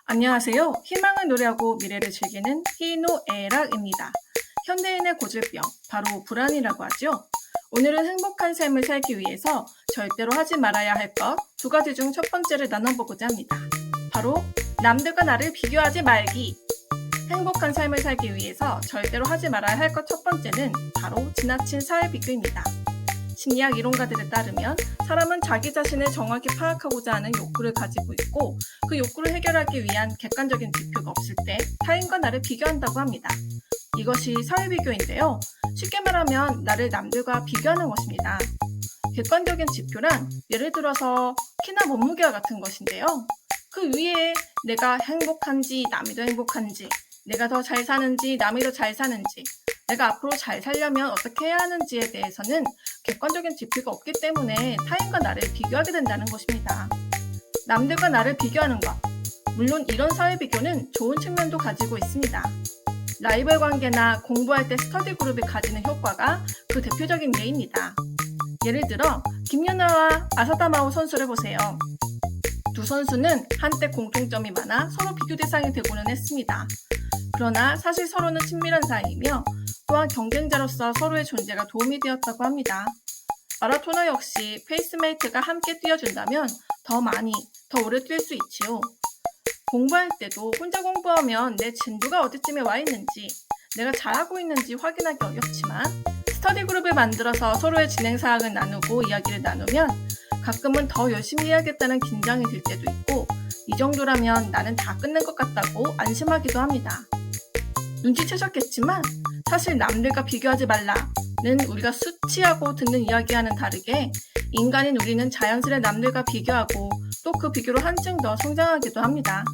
안녕하세요. 희망을 노래하고 미래를 즐기는 희노애락입니다. 현대인의 고질병, 바로 불안이라고 하죠. 오늘은 행복한 삶을 살기 위해서 절대로 하지 말아야 할 것 두 가지 중 첫 번째를 나눠보고자 합니다. 바로 남들과 나를 비교하지 말기. 행복한 삶을 살기 위해서 절대로 하지 말아야 할 것 첫 번째는 바로 지나친 사회 비교입니다. 심리학 이론가들에 따르면 사람은 자기 자신을 정확히 파악하고자 하는 욕구를 가지고 있고 그 욕구를 해결하기 위한 객관적인 지표가 없을 때 타인과 나를 비교한다고 합니다. 이것이 사회 비교인데요. 쉽게 말하면 나를 남들과 비교하는 것입니다. 객관적인 지표란 예를 들어서 키나 몸무게와 같은 것인데요. 그 위에 내가 행복한지 남이 더 행복한지, 내가 더 잘 사는지 남이 더 잘 사는지, 내가 앞으로 잘 살려면 어떻게 해야 하는지에 대해서는 객관적인 지표가 없기 때문에 타인과 나를 비교하게 된다는 것입니다. 남들과 나를 비교하는 것. 물론 이런 사회 비교는 좋은 측면도 가지고 있습니다. 라이벌 관계나 공부할 때 스터디 그룹이 가지는 효과가 그 대표적인 예입니다. 예를 들어 김연아와 아사다마오 선수를 보세요. 두 선수는 한때 공통점이 많아 서로 비교 대상이 되고는 했습니다. 그러나 사실 서로는 친밀한 사이이며 또한 경쟁자로서 서로의 존재가 도움이 되었다고 합니다. 마라토너 역시 페이스메이트가 함께 뛰어준다면 더 많이, 더 오래 뛸 수 있지요. 공부할 때도 혼자 공부하면 내 진도가 어디쯤에 와 있는지, 내가 잘하고 있는지 확인하기 어렵지만 스터디 그룹을 만들어서 서로의 진행 사항을 나누고 이야기를 나누면 가끔은 더 열심히 해야겠다는 긴장이 들 때도 있고 이 정도라면 나는 다 끝낸 것 같다고 안심하기도 합니다. 눈치채셨겠지만 사실 남들과 비교하지 말라는 우리가 수치하고 듣는 이야기와는 다르게 인간인 우리는 자연스레 남들과 비교하고 또 그 비교로 한층 더 성장하기도 합니다.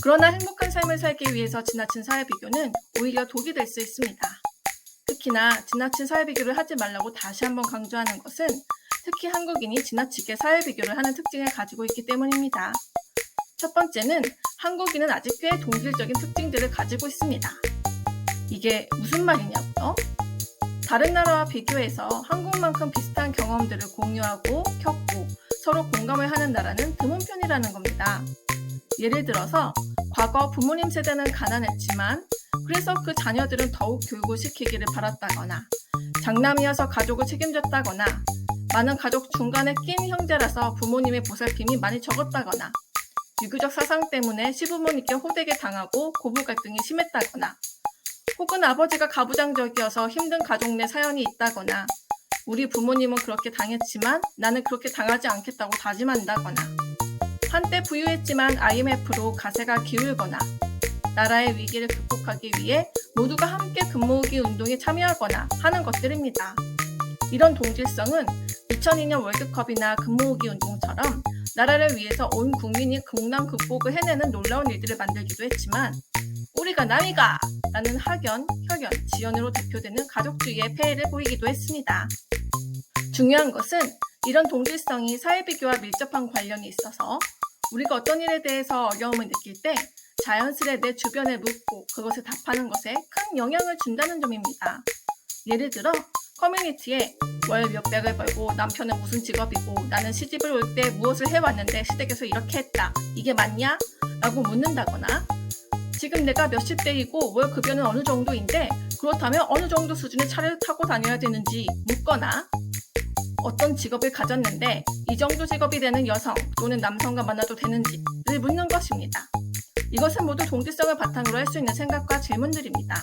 그러나 행복한 삶을 살기 위해서 지나친 사회 비교는 오히려 독이 될 수 있습니다. 특히나 지나친 사회 비교를 하지 말라고 다시 한번 강조하는 것은 특히 한국인이 지나치게 사회 비교를 하는 특징을 가지고 있기 때문입니다. 첫 번째는 한국인은 아직 꽤 동질적인 특징들을 가지고 있습니다. 이게 무슨 말이냐고요? 다른 나라와 비교해서 한국만큼 비슷한 경험들을 공유하고 겪고 서로 공감을 하는 나라는 드문 편이라는 겁니다. 예를 들어서 과거 부모님 세대는 가난했지만 그래서 그 자녀들은 더욱 교육을 시키기를 바랐다거나 장남이어서 가족을 책임졌다거나 많은 가족 중간에 낀 형제라서 부모님의 보살핌이 많이 적었다거나 유교적 사상 때문에 시부모님께 호되게 당하고 고부 갈등이 심했다거나 혹은 아버지가 가부장적이어서 힘든 가족 내 사연이 있다거나 우리 부모님은 그렇게 당했지만 나는 그렇게 당하지 않겠다고 다짐한다거나 한때 부유했지만 IMF로 가세가 기울거나 나라의 위기를 극복하기 위해 모두가 함께 금모으기 운동에 참여하거나 하는 것들입니다. 이런 동질성은 2002년 월드컵이나 금모으기 운동처럼 나라를 위해서 온 국민이 국난 극복을 해내는 놀라운 일들을 만들기도 했지만 우리가 남이가 라는 학연, 혈연, 지연으로 대표되는 가족주의의 폐해를 보이기도 했습니다. 중요한 것은 이런 동질성이 사회 비교와 밀접한 관련이 있어서 우리가 어떤 일에 대해서 어려움을 느낄 때 자연스레 내 주변에 묻고 그것을 답하는 것에 큰 영향을 준다는 점입니다. 예를 들어 커뮤니티에 월 몇백을 벌고 남편은 무슨 직업이고 나는 시집을 올 때 무엇을 해왔는데 시댁에서 이렇게 했다. 이게 맞냐? 라고 묻는다거나 지금 내가 몇십 대이고 월 급여는 어느 정도인데 그렇다면 어느 정도 수준의 차를 타고 다녀야 되는지 묻거나 어떤 직업을 가졌는데 이 정도 직업이 되는 여성 또는 남성과 만나도 되는지를 묻는 것입니다. 이것은 모두 동질성을 바탕으로 할 수 있는 생각과 질문들입니다.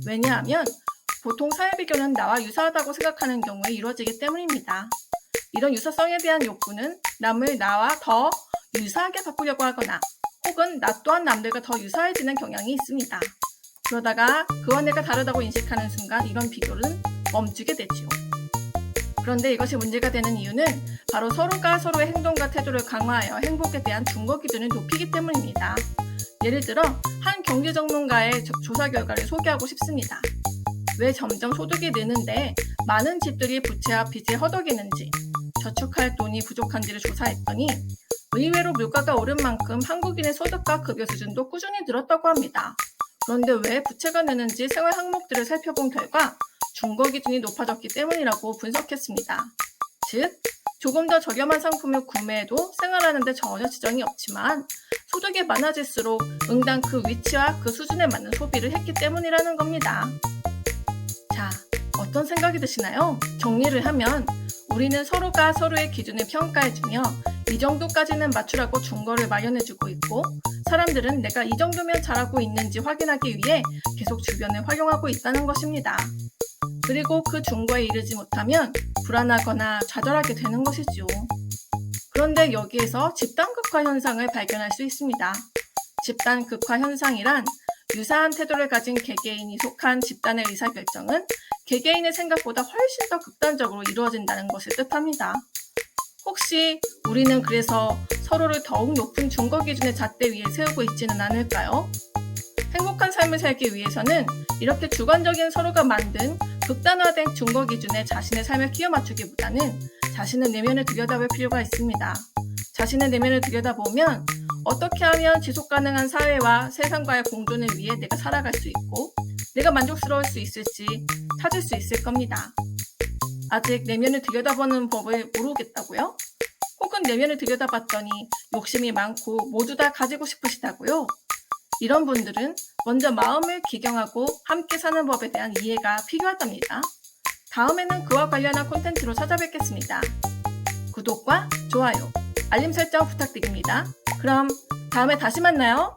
왜냐하면 보통 사회 비교는 나와 유사하다고 생각하는 경우에 이루어지기 때문입니다. 이런 유사성에 대한 욕구는 남을 나와 더 유사하게 바꾸려고 하거나 혹은 나 또한 남들과 더 유사해지는 경향이 있습니다. 그러다가 그와 내가 다르다고 인식하는 순간 이런 비교는 멈추게 되지요. 그런데 이것이 문제가 되는 이유는 바로 서로가 서로의 행동과 태도를 강화하여 행복에 대한 준거 기준을 높이기 때문입니다. 예를 들어 한 경제 전문가의 조사 결과를 소개하고 싶습니다. 왜 점점 소득이 느는데 많은 집들이 부채와 빚에 허덕이는지 저축할 돈이 부족한지를 조사했더니 의외로 물가가 오른 만큼 한국인의 소득과 급여 수준도 꾸준히 늘었다고 합니다. 그런데 왜 부채가 느는지 생활 항목들을 살펴본 결과 준거 기준이 높아졌기 때문이라고 분석했습니다. 즉, 조금 더 저렴한 상품을 구매해도 생활하는 데 전혀 지장이 없지만 소득이 많아질수록 응당 그 위치와 그 수준에 맞는 소비를 했기 때문이라는 겁니다. 자, 어떤 생각이 드시나요? 정리를 하면 우리는 서로가 서로의 기준을 평가해주며 이 정도까지는 맞추라고 준거를 마련해주고 있고, 사람들은 내가 이 정도면 잘하고 있는지 확인하기 위해 계속 주변을 활용하고 있다는 것입니다. 그리고 그 준거에 이르지 못하면 불안하거나 좌절하게 되는 것이죠. 그런데 여기에서 집단 극화 현상을 발견할 수 있습니다. 집단 극화 현상이란 유사한 태도를 가진 개개인이 속한 집단의 의사결정은 개개인의 생각보다 훨씬 더 극단적으로 이루어진다는 것을 뜻합니다. 혹시 우리는 그래서 서로를 더욱 높은 준거 기준의 잣대 위에 세우고 있지는 않을까요? 행복한 삶을 살기 위해서는 이렇게 주관적인 서로가 만든 극단화된 준거 기준에 자신의 삶을 끼워 맞추기보다는 자신의 내면을 들여다볼 필요가 있습니다. 자신의 내면을 들여다보면 어떻게 하면 지속 가능한 사회와 세상과의 공존을 위해 내가 살아갈 수 있고 내가 만족스러울 수 있을지 찾을 수 있을 겁니다. 아직 내면을 들여다보는 법을 모르겠다고요? 혹은 내면을 들여다봤더니 욕심이 많고 모두 다 가지고 싶으시다고요? 이런 분들은 먼저 마음을 기경하고 함께 사는 법에 대한 이해가 필요하답니다. 다음에는 그와 관련한 콘텐츠로 찾아뵙겠습니다. 구독과 좋아요, 알림 설정 부탁드립니다. 그럼 다음에 다시 만나요.